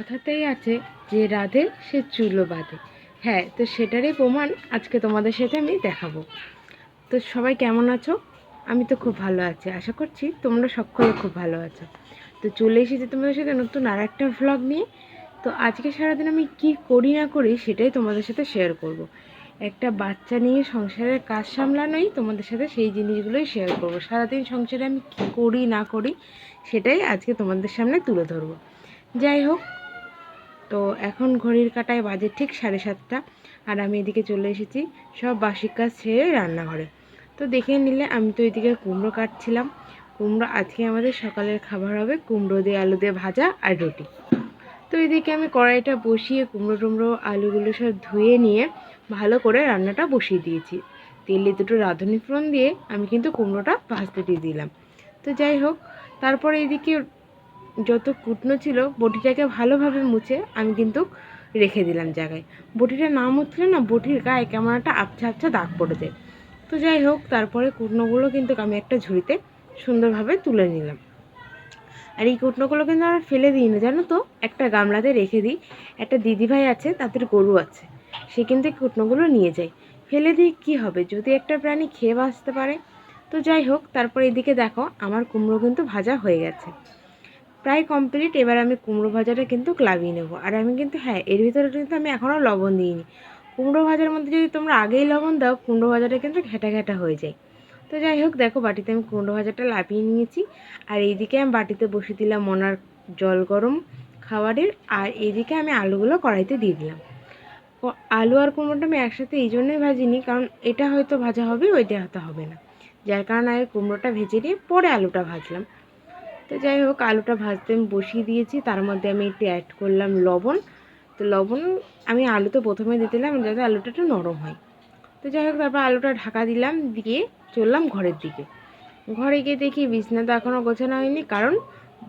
কথাতেই আছে যে রাধে সে চুলো বাঁধে। হ্যাঁ, তো সেটারই প্রমাণ আজকে তোমাদের সাথে আমি দেখাবো। তো সবাই কেমন আছো? আমি তো খুব ভালো আছি, আশা করছি তোমরা সকলে খুব ভালো আছো। তো চলে এসেছি তোমাদের সাথে নতুন আর একটা ভ্লগ নিয়ে। তো আজকে সারাদিন আমি কি করি না করি সেটাই তোমাদের সাথে শেয়ার করব। একটা বাচ্চা নিয়ে সংসারের কাজ সামলানোই তোমাদের সাথে সেই জিনিসগুলোই শেয়ার করব। সারাদিন সংসারে আমি কী করি না করি সেটাই আজকে তোমাদের সামনে তুলে ধরবো। যাই হোক, তো এখন ঘড়ির কাঁটায় বাজে ঠিক 7:30, আর আমি এদিকে চলে এসেছি সব বাসি কাজ ছেড়ে রান্নাঘরে। তো দেখে নিলে আমি তো এদিকে কুমড়ো কাটছিলাম। কুমড়ো আজকে আমাদের সকালের খাবার হবে কুমড়ো দিয়ে আলু দিয়ে ভাজা আর রুটি। তো এদিকে আমি কড়াইটা বসিয়ে কুমড়ো টুমড়ো আলুগুলো সব ধুয়ে নিয়ে ভালো করে রান্নাটা বসিয়ে দিয়েছি। তেলে দুটো রাঁধুনি ফোড়ন দিয়ে আমি কিন্তু কুমড়োটা ভাজতে দিয়ে দিলাম। তো যাই হোক, তারপরে এদিকে যত কুটনো ছিল বটিটাকে ভালোভাবে মুছে আমি কিন্তু রেখে দিলাম জায়গায়। বটিটা না মুছলে না বটির গায়ে কেমন একটা আবছা আবছা দাগ পড়ে যায়। তো যাই হোক, তারপরে কুটনোগুলো কিন্তু আমি একটা ঝুড়িতে সুন্দরভাবে তুলে নিলাম। আর এই কুটনোগুলো কিন্তু আমরা ফেলে দিই না, জানো তো, একটা গামলাতে রেখে দিই। একটা দিদিভাই আছে, তাদের গরু আছে, সে কিন্তু এই কুটনোগুলো নিয়ে যায়। ফেলে দিই কী হবে, যদি একটা প্রাণী খেয়ে বাঁচতে পারে। তো যাই হোক, তারপর এদিকে দেখো আমার কুমড়ো কিন্তু ভাজা হয়ে গেছে, প্রায় কমপ্লিট। এবার আমি কুমড়ো ভাজাটা কিন্তু লাভিয়ে নেবো। আর আমি কিন্তু হ্যাঁ, এর ভিতরে কিন্তু আমি এখনও লবণ দিইনি। কুমড়ো ভাজার মধ্যে যদি তোমরা আগেই লবণ দাও কুমড়ো ভাজাটা কিন্তু ঘেঁটা ঘেঁটা হয়ে যায়। তো যাই হোক, দেখো বাটিতে আমি কুমড়ো ভাজাটা লাভিয়ে নিয়েছি। আর এইদিকে আমি বাটিতে বসিয়ে দিলাম মনার জল গরম খাবারের। আর এইদিকে আমি আলুগুলো কড়াইতে দিয়ে দিলাম। আলু আর কুমড়োটা আমি একসাথে এই জন্যই ভাজিনি, কারণ এটা হয়তো ভাজা হবে, ওইটা হয়তো হবে না, যার কারণে আগে কুমড়োটা ভেজে নিয়ে পরে আলুটা ভাজলাম। তো যাই হোক, আলুটা ভাজতে আমি বসিয়ে দিয়েছি। তার মধ্যে আমি একটু অ্যাড করলাম লবণ। তো লবণ আমি আলুতে প্রথমে দিয়ে দিলাম যাতে আলুটা একটু নরম হয়। তো যাই হোক, তারপর আলুটা ঢাকা দিলাম, দিয়ে চললাম ঘরের দিকে। ঘরে গিয়ে দেখি বিছনা তো এখনও গোছানো হয়নি, কারণ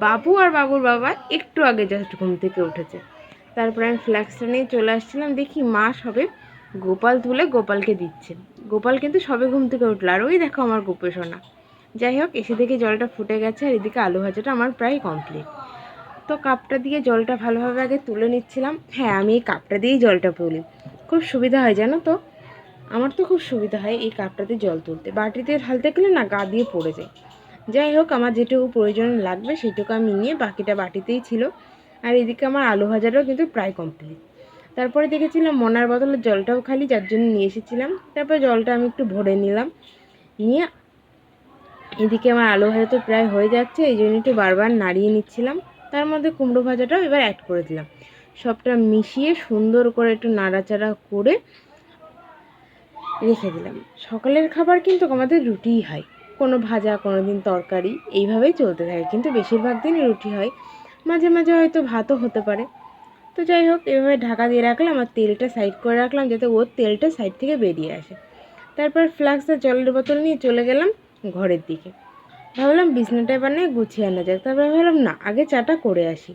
বাবু আর বাবুর বাবা একটু আগে জাস্ট ঘুম থেকে উঠেছে। তারপরে আমি ফ্ল্যাক্সটা নিয়ে চলে আসছিলাম, দেখি মা সবে গোপাল তুলে গোপালকে দিচ্ছে। গোপাল কিন্তু সবে ঘুম থেকে উঠলো, আর ওই দেখো আমার গোপে সোনা। যাই হোক, এসে দেখি জলটা ফুটে গেছে, আর এদিকে আলু ভাজাটা আমার প্রায় কমপ্লিট। তো কাপটা দিয়ে জলটা ভালোভাবে আগে তুলে নিচ্ছিলাম। হ্যাঁ, আমি এই কাপটা দিয়েই জলটা তুলি, খুব সুবিধা হয় জানো তো। আমার তো খুব সুবিধা হয় এই কাপটাতে জল তুলতে, বাটিতে ঢালতে গেলে না গা দিয়ে পড়ে যায়। যাই হোক, আমার যেটুকু প্রয়োজন লাগবে সেইটুকু আমি নিয়ে বাকিটা বাটিতেই ছিল। আর এদিকে আমার আলু ভাজাটাও কিন্তু প্রায় কমপ্লিট। তারপরে দেখেছিলাম মনার বোতলের জলটাও খালি, যার জন্য নিয়ে এসেছিলাম। তারপর জলটা আমি একটু ভরে নিলাম, নিয়ে এদিকে আমার আলু ভাজা তো প্রায় হয়ে যাচ্ছে, এই জন্য একটু বারবার নাড়িয়ে নিচ্ছিলাম। তার মধ্যে কুমড়ো ভাজাটাও এবার অ্যাড করে দিলাম। সবটা মিশিয়ে সুন্দর করে একটু নাড়াচাড়া করে রেখে দিলাম। সকালের খাবার কিন্তু আমাদের রুটিই হয়, কোনো ভাজা কোনো দিন তরকারি, এইভাবেই চলতে থাকে, কিন্তু বেশিরভাগ দিনই রুটি হয়। মাঝে মাঝে হয়তো ভাতও হতে পারে। তো যাই হোক, এভাবে ঢাকা দিয়ে রাখলাম আর তেলটা সাইড করে রাখলাম যাতে ওর তেলটা সাইড থেকে বেরিয়ে আসে। তারপর ফ্লাক্সে জলের বোতল নিয়ে চলে গেলাম ঘরের দিকে। ভাবলাম বিছনাটা এবার নিয়ে গুছিয়ে আনা যাক। তারপরে ভাবলাম না, আগে চাটা করে আসি।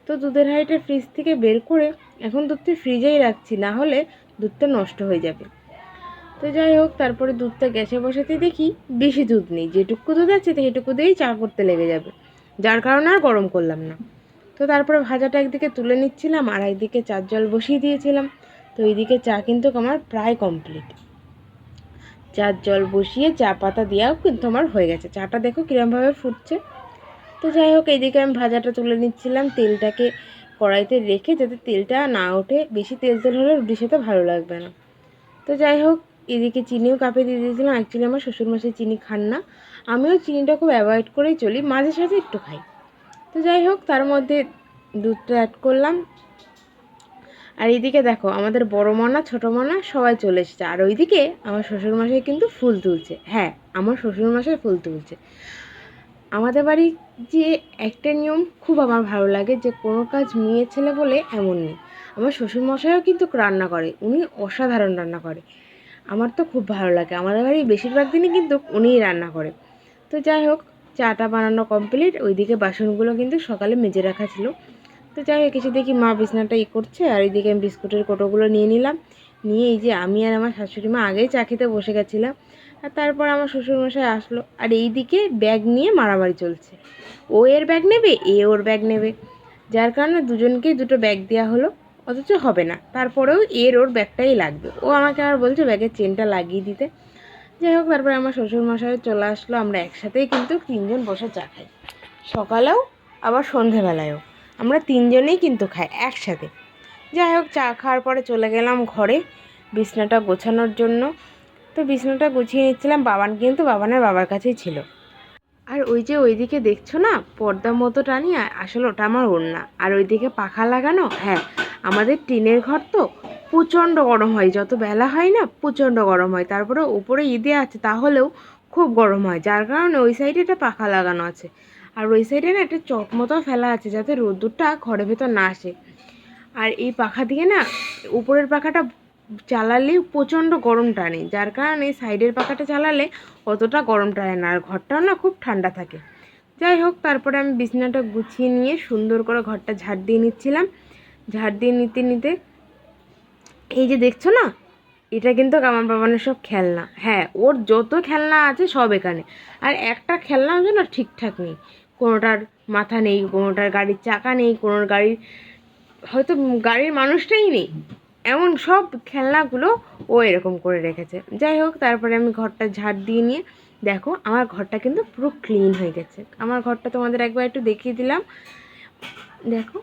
তো দুধের হাঁড়িটা ফ্রিজ থেকে বের করে এখন দুধটা ফ্রিজেই রাখছি, না হলে দুধটা নষ্ট হয়ে যাবে। তো যাই হোক, তারপরে দুধটা গ্যাসে বসাতে দেখি বেশি দুধ নেই, যেটুকু দুধ আছে সেইটুকু দিয়েই চা করতে লেগে যাবে, যার কারণে আর গরম করলাম না। তো তারপরে ভাজাটা একদিকে তুলে নিচ্ছিলাম আর একদিকে চার জল বসিয়ে দিয়েছিলাম। তো এইদিকে চা কিন্তু আমার প্রায় কমপ্লিট। চার জল বসিয়ে চা পাতা দেওয়াও কিন্তু আমার হয়ে গেছে। চাটা দেখো কিরমভাবে ফুটছে। তো যাই হোক, এইদিকে আমি ভাজাটা তুলে নিচ্ছিলাম, তেলটাকে কড়াইতে রেখে যাতে তেলটা না ওঠে, বেশি তেল তেল হলে রুটির সাথে ভালো লাগবে না। তো যাই হোক, এদিকে চিনিও কাপে দিয়ে দিয়েছিলাম। অ্যাকচুয়ালি আমার শ্বশুরমশাই চিনি খান না, আমিও চিনিটা খুব অ্যাভয়েড করেই চলি, মাঝে সাঝে একটু খাই। তো যাই হোক, তার মধ্যে দুধটা অ্যাড করলাম। আর এইদিকে দেখো আমাদের বড় মনা ছোটো মনা সবাই চলে এসেছে, আর ওইদিকে আমার শ্বশুরমশাই কিন্তু ফুল তুলছে। হ্যাঁ, আমার শ্বশুরমশাই ফুল তুলছে। আমাদের বাড়ির যে একটা নিয়ম খুব আমার ভালো লাগে, যে কোনো কাজ মেয়ে ছেলে বলে এমন নেই। আমার শ্বশুরমশাইও কিন্তু রান্না করে, উনি অসাধারণ রান্না করে। আমার তো খুব ভালো লাগে, আমাদের বাড়ির বেশিরভাগ দিনই কিন্তু উনিই রান্না করে। তো যাই হোক, চাটা বানানো কমপ্লিট। ওইদিকে বাসনগুলো কিন্তু সকালে মেজে রাখা ছিল। তো যাই হোক, এসে দেখি মা বিছনাটা করছে, আর এইদিকে আমি বিস্কুটের কোটোগুলো নিয়ে নিলাম। নিয়ে এই যে আমি আর আমার শাশুড়ি মা আগেই চা খেতে বসে গেছিলাম। আর তারপর আমার শ্বশুরমশাই আসলো, আর এইদিকে ব্যাগ নিয়ে মারামারি চলছে। ও এর ব্যাগ নেবে, এ ওর ব্যাগ নেবে। যার কারণে দুজনকেই দুটো ব্যাগ দেওয়া হলো, অথচ হবে না, তারপরেও ওর ব্যাগটাই লাগবে। ও আমাকে আর বলছে ব্যাগের চেনটা লাগিয়ে দিতে। যাই হোক, তারপরে আমার শ্বশুরমশাই চলে আসলো, আমরা একসাথেই কিন্তু তিনজন বসে চা খাই, সকালেও আবার সন্ধেবেলায়ও আমরা তিনজনেই কিন্তু খাই একসাথে। যাই হোক, চা খাওয়ার পরে চলে গেলাম ঘরে বিছনাটা গোছানোর জন্য। তো বিছনাটা গুছিয়ে নিচ্ছিলাম, বাবানের বাবার কাছেই ছিল। আর ওই যে ওইদিকে দেখছো না পর্দা মতো টানিয়ে, আসলে ওটা আমার ওড়না। আর ওইদিকে পাখা লাগানো, হ্যাঁ আমাদের টিনের ঘর তো প্রচণ্ড গরম হয়, যত বেলা হয় না প্রচণ্ড গরম হয়। তারপরে উপরে ঈদে আছে, তাহলেও খুব গরম হয়, যার কারণে ওই সাইডে একটা পাখা লাগানো আছে। আর ওই সাইডে না একটা চট মতো ফেলা আছে, যাতে রোদ্দুরটা ঘরের ভেতর না আসে। আর এই পাখা দিয়ে না উপরের পাখাটা চালালে প্রচণ্ড গরম টানে, যার কারণে সাইডের পাখাটা চালালে অতটা গরম টানে না, আর ঘরটাও না খুব ঠান্ডা থাকে। যাই হোক, তারপরে আমি বিছানাটা গুছিয়ে নিয়ে সুন্দর করে ঘরটা ঝাড় দিয়ে নিচ্ছিলাম। ঝাড় দিয়ে নিতে নিতে এই যে দেখছো না, এটা কিন্তু আমার বাবানের সব খেলনা। হ্যাঁ, ওর যত খেলনা আছে সব এখানে। আর একটা খেলনাও যেন ঠিকঠাক নেই, কোনোটার মাথা নেই, কোনোটার গাড়ির চাকা নেই, কোনোর গাড়ির হয়তো গাড়ির মানুষটাই নেই, এমন সব খেলনাগুলো ও এরকম করে রেখেছে। যাই হোক, তারপরে আমি ঘরটা ঝাড় দিয়ে নিয়ে দেখো আমার ঘরটা কিন্তু পুরো ক্লিন হয়ে গেছে। আমার ঘরটা তোমাদের একবার একটু দেখিয়ে দিলাম। দেখো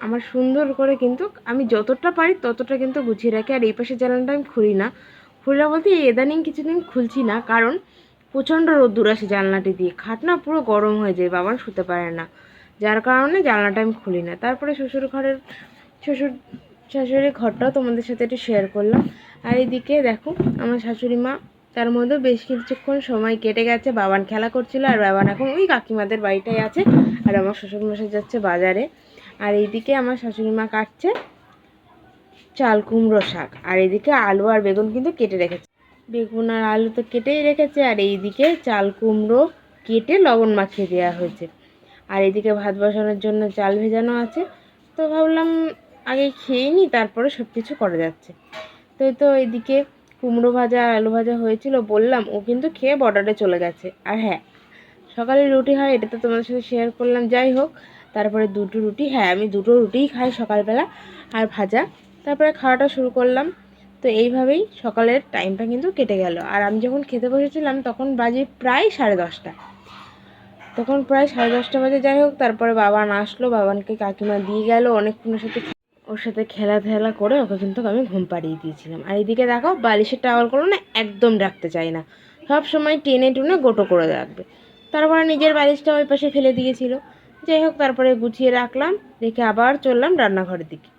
আমার সুন্দর করে কিন্তু আমি যতটা পারি ততটা কিন্তু গুছিয়ে রাখি। আর এই পাশে জানালাটা আমি খুলি না, বলতে ইদানিং কিছুদিন খুলছি না, কারণ প্রচণ্ড রোদ্দুর আসে জানলাটি দিয়ে, খাট না পুরো গরম হয়ে যায়, বাবা শুতে পারে না, যার কারণে জানলাটা আমি খুলি না। তারপরে শাশুড়ির ঘরটাও তোমাদের সাথে একটু শেয়ার করলাম। আর এদিকে দেখো আমার শাশুড়ি মা, তার মধ্যে বেশ কিছুক্ষণ সময় কেটে গেছে, বাবান খেলা করছিল, আর বাবান এখন ওই কাকিমাদের বাড়িটাই আছে, আর আমার শ্বশুরমশাই যাচ্ছে বাজারে। আর এইদিকে আমার শাশুড়ি মা কাটছে চাল কুমড়ো শাক, আর এদিকে আলু আর বেগুন কিন্তু কেটে রেখেছে। বেগুন আর আলু তো কেটেই রেখেছে, আর এইদিকে চাল কুমড়ো কেটে লবণ মাখিয়ে দেওয়া হয়েছে। আর এদিকে ভাত বসানোর জন্য চাল ভেজানো আছে। তো ভাবলাম আগে খেয়ে নিই, তারপরে সব কিছু করা যাচ্ছে। তো এদিকে কুমড়ো ভাজা আর আলু ভাজা হয়েছিল, বললাম, ও কিন্তু খেয়ে বর্ডারে চলে গেছে। আর হ্যাঁ, সকালে রুটি হয়, এটা তো তোমাদের সাথে শেয়ার করলাম। যাই হোক, তারপরে দুটো রুটি, হ্যাঁ আমি দুটো রুটিই খাই সকালবেলা, আর ভাজা। তারপরে খাওয়াটা শুরু করলাম। তো এইভাবেই সকালের টাইমটা কিন্তু কেটে গেল। আর আমি যখন খেতে বসেছিলাম তখন বাজে প্রায় 10:30, তখন প্রায় 10:30 বাজে। যাই হোক, তারপরে বাবান আসলো, বাবানকে কাকিমা দিয়ে গেল, অনেকক্ষণের সাথে ওর সাথে খেলা করে ওকে কিন্তু আমি ঘুম পাড়িয়ে দিয়েছিলাম। আর এদিকে দেখো বালিশের টাওয়ালগুলো না একদম রাখতে চাই না, সব সময় টেনে টুনে গোটো করে রাখবে। তারপরে নিজের বালিশটা ওই পাশে ফেলে দিয়েছিল। যাই হোক, তারপরে গুছিয়ে রাখলাম, রেখে আবার চললাম রান্নাঘরের দিকে।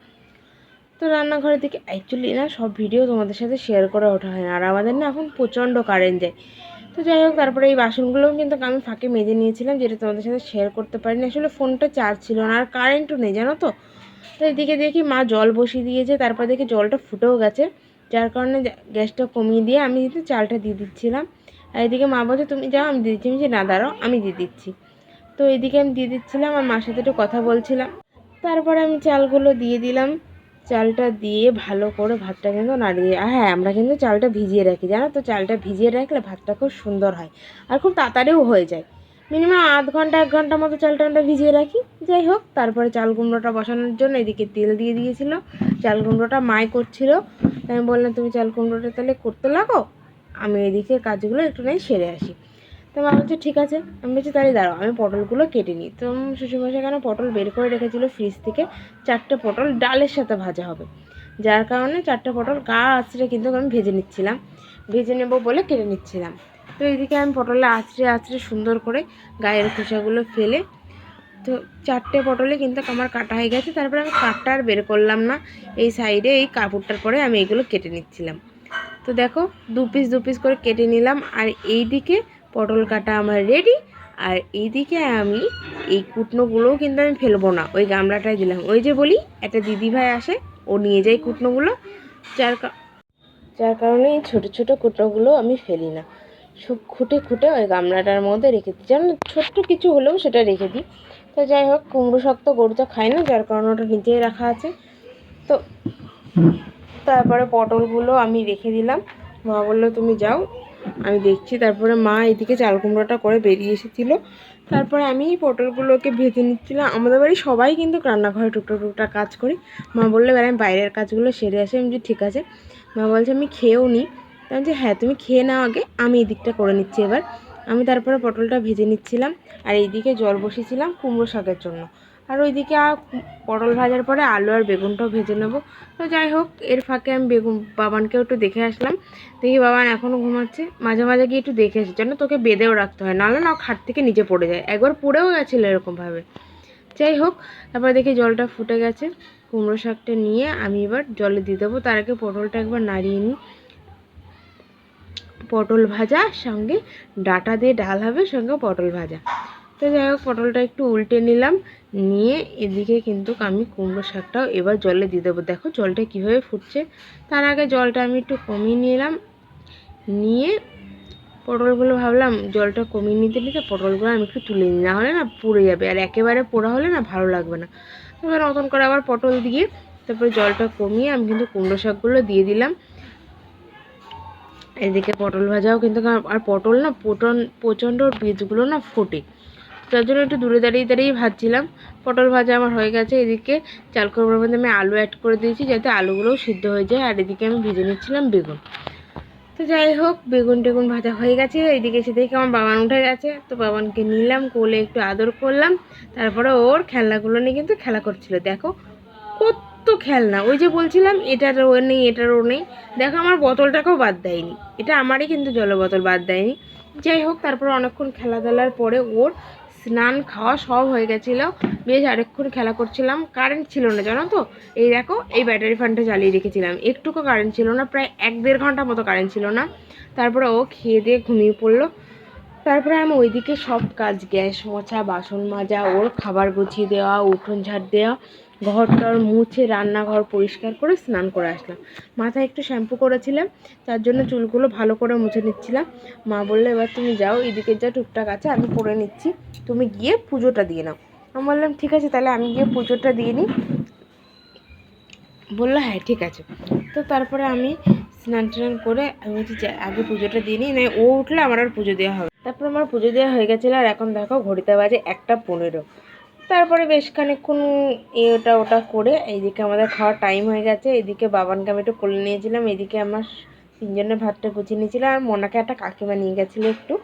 তো রান্নাঘরের দিকে অ্যাকচুয়ালি না সব ভিডিও তোমাদের সাথে শেয়ার করে ওঠা হয় না, আর আমাদের না এখন প্রচণ্ড কারেন্ট যায়। তো যাই হোক, তারপরে এই বাসনগুলোও কিন্তু আমি ফাঁকে মেজে নিয়েছিলাম, যেটা তোমাদের সাথে শেয়ার করতে পারিনি, আসলে ফোনটা চার্জ ছিল না, আর কারেন্টও নেই জানো তো। তো এদিকে দেখি মা জল বসিয়ে দিয়েছে, তারপর দেখি জলটা ফুটেও গেছে, যার কারণে গ্যাসটা কমিয়ে দিয়ে আমি কিন্তু চালটা দিয়ে দিচ্ছিলাম। আর এদিকে মা বলছে তুমি যাও, আমি দিয়ে দিচ্ছি। আমি যে না দাঁড়াও, আমি দিয়ে দিচ্ছি। তো এদিকে আমি দিয়ে দিচ্ছিলাম, আর মার সাথে একটু কথা বলছিলাম। তারপরে আমি চালগুলো দিয়ে দিলাম, চালটা দিয়ে ভালো করে ভাতটা কিন্তু নাড়িয়ে, আর হ্যাঁ আমরা কিন্তু চালটা ভিজিয়ে রাখি জানো তো, চালটা ভিজিয়ে রাখলে ভাতটা খুব সুন্দর হয়, আর খুব তাড়াতাড়িও হয়ে যায়। মিনিমাম আধ ঘন্টা 1 ঘন্টা মতো চালটা আমরা ভিজিয়ে রাখি। যাই হোক, তারপরে চাল কুমড়োটা বসানোর জন্য এদিকে তেল দিয়ে দিয়েছিল, চাল কুমড়োটা মাই করছিল। আমি বললাম তুমি চাল কুমড়োটা তাহলে করতে লাগো, আমি এদিকে কাজগুলো একটু নাই সেরে আসি। তো মা বলছে ঠিক আছে। আমি বলছি তাহলে দাঁড়াও আমি পটলগুলো কেটে নিই। তো শ্বশুরমশাই কেন পটল বের করে রেখেছিলো ফ্রিজ থেকে, 4টে পটল ডালের সাথে ভাজা হবে, যার কারণে 4টে পটল গা আঁচড়ে কিন্তু আমি ভেজে নিচ্ছিলাম, ভেজে নেবো বলে কেটে নিচ্ছিলাম। তো এইদিকে আমি পটলে আঁচড়ে সুন্দর করে গায়ের খোসাগুলো ফেলে, তো 4টে পটলে কিন্তু আমার কাটা হয়ে গেছে। তারপরে আমি কাঠটা আর বের করলাম না, এই সাইডে এই কাপড়টার পরে আমি এগুলো কেটে নিচ্ছিলাম। তো দেখো দু পিস করে কেটে নিলাম, আর এই দিকে পটল কাটা আমার রেডি। আর এইদিকে আমি এই কুটনোগুলোও কিন্তু আমি ফেলবো না, ওই গামলাটায় দিলাম। ওই যে বলি একটা দিদিভাই আসে, ও নিয়ে যায় কুটনোগুলো, যার কারণে এই ছোটো ছোটো কুটনোগুলো আমি ফেলি না, সব খুঁটে ওই গামলাটার মধ্যে রেখে দিই, যেন ছোট্ট কিছু হলেও সেটা রেখে দিই। তো যাই হোক, কুমড়ো শাক তো গরুটা খায় না, যার কারণে ওটা নিচেই রাখা আছে। তো তারপরে পটলগুলো আমি রেখে দিলাম, মা বললো তুমি যাও আমি দেখছি। তারপরে মা এদিকে চাল কুমড়োটা করে বেরিয়ে এসেছিলো। তারপরে আমি পটলগুলোকে ভেজে নিচ্ছিলাম। আমাদের বাড়ি সবাই কিন্তু রান্নাঘরে টুকটাক কাজ করি। মা বললে এবার আমি বাইরের কাজগুলো সেরে আসি। আমি বলছি ঠিক আছে। মা বলছে আমি খেয়েও নিই। তাই বলছি হ্যাঁ তুমি খেয়ে নাও আগে, আমি এই দিকটা করে নিচ্ছি এবার। আমি তারপরে পটলটা ভেজে নিচ্ছিলাম আর এইদিকে জল বসিয়েছিলাম কুমড়ো শাকের জন্য। আর ওইদিকে পটল ভাজার পরে আলু আর বেগুনটাও ভেজে নেবো। তো যাই হোক, এর ফাঁকে আমি বাবানকেও একটু দেখে আসলাম। দেখি বাবান এখনও ঘুমাচ্ছে। মাঝে মাঝে গিয়ে একটু দেখে এসেছি, যেন তোকে বেঁধেও রাখতে হয়, নাহলে না খাট থেকে নিচে পড়ে যায়। একবার পড়েও গেছিলো এরকমভাবে। যাই হোক, তারপরে দেখি জলটা ফুটে গেছে। কুমড়ো শাকটা নিয়ে আমি এবার জলে দিয়ে দেবো। তার আগে পটলটা একবার নাড়িয়ে নিই। পটল ভাজা সঙ্গে ডাঁটা দিয়ে ডাল হবে, সঙ্গে পটল ভাজা। তো যাই হোক, পটলটা একটু উল্টে নিলাম, নিয়ে এদিকে কিন্তু আমি কুমড়ো শাকটাও এবার জলে দিয়ে দেবো। দেখো জলটা কীভাবে ফুটছে। তার আগে জলটা আমি একটু কমিয়ে নিলাম, নিয়ে পটলগুলো ভাবলাম জলটা কমিয়ে নিতে পটলগুলো আমি একটু তুলে নিই, না হলে না পুড়ে যাবে, আর একেবারে পোড়া হলে না ভালো লাগবে না। তারপর নতুন করে আবার পটল দিয়ে তারপরে জলটা কমিয়ে আমি কিন্তু কুমড়ো শাকগুলো দিয়ে দিলাম। এদিকে পটল ভাজাও কিন্তু, আর পটল না প্রচণ্ড বীজগুলো না ফোটে, তার জন্য একটু দূরে দাঁড়িয়ে ভাজছিলাম। পটল ভাজা আমার হয়ে গেছে। এদিকে চাল কুমড়োর মধ্যে আমি আলু অ্যাড করে দিয়েছি, যাতে আলুগুলোও সিদ্ধ হয়ে যায়। আর এদিকে আমি ভেজে নিচ্ছিলাম বেগুন। তো যাই হোক, বেগুন টেগুন ভাজা হয়ে গেছে। এইদিকে এসে দেখি আমার বাবান উঠে গেছে। তো বাবানকে নিলাম কোলে, একটু আদর করলাম। তারপরে ওর খেলনাগুলো নিয়ে কিন্তু খেলা করছিল। দেখো কত খেলনা, ওই যে বলছিলাম এটারও নেই এটারও নেই। দেখো আমার বোতলটাকেও বাদ দেয়নি, এটা আমারই কিন্তু জল বোতল বাদ দেয়নি। যাই হোক, তারপরে অনেকক্ষণ খেলাধুলার পরে ওর স্নান খাওয়া সব হয়ে গেছিলো। বেশ আরেকক্ষণ খেলা করছিলাম। কারেন্ট ছিল না জানো তো। এই দেখো, এই ব্যাটারি ফ্যানটা চালিয়ে রেখেছিলাম, একটুকু কারেন্ট ছিল না, প্রায় 1-1.5 ঘন্টা মতো কারেন্ট ছিল না। তারপরে ও খেয়ে দিয়ে ঘুমিয়ে পড়লো। তারপরে আমি ওইদিকে সব কাজ, গ্যাস মোছা, বাসন মাজা, ওর খাবার গুছিয়ে দেওয়া, উঠোন ঝাড় দেওয়া, ঘরটার মুছে রান্নাঘর পরিষ্কার করে স্নান করে আসলাম। মাথায় একটু শ্যাম্পু করেছিলাম, তার জন্য চুলগুলো ভালো করে মুছে নিচ্ছিলাম। মা বললো এবার তুমি যাও, এদিকে যা টুকটাক আছে আমি করে নিচ্ছি, তুমি গিয়ে পুজোটা দিয়ে নাও। আমি বললাম ঠিক আছে, তাহলে আমি গিয়ে পুজোটা দিয়ে নিই। বললো হ্যাঁ ঠিক আছে। তো তারপরে আমি স্নান টান করে আমি বলছি আগে পুজোটা দিয়ে নিই, না ও উঠলে আমার আর পুজো দেওয়া হবে। তারপর আমার পুজো দেওয়া হয়ে গেছিলো। আর এখন দেখো ঘড়িতে বাজে 1:15। তারপরে বেশ খানিকক্ষণ ওটা ওটা করে এইদিকে আমাদের খাওয়ার টাইম হয়ে গেছে। এদিকে বাবানকে আমি একটু কোলে নিয়েছিলাম, এদিকে আমার 3জনের ভাতটা গুছিয়ে নিয়েছিলো, আর মোনাকে একটা কাকিমা নিয়ে গেছিলো একটু।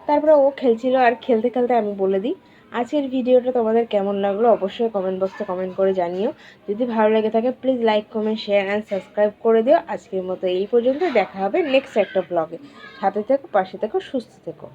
তারপরে ও খেলছিল, আর খেলতে খেলতে আমি বলে দিই আজকের ভিডিওটা তোমাদের কেমন লাগলো অবশ্যই কমেন্ট বক্সে কমেন্ট করে জানিও। যদি ভালো লেগে থাকে please like comment share and subscribe করে দিও। আজকের মতো এই পর্যন্ত, দেখা হবে নেক্সট একটা ব্লগে। সাথে থেকো, পাশে থেকো, সুস্থ থেকো।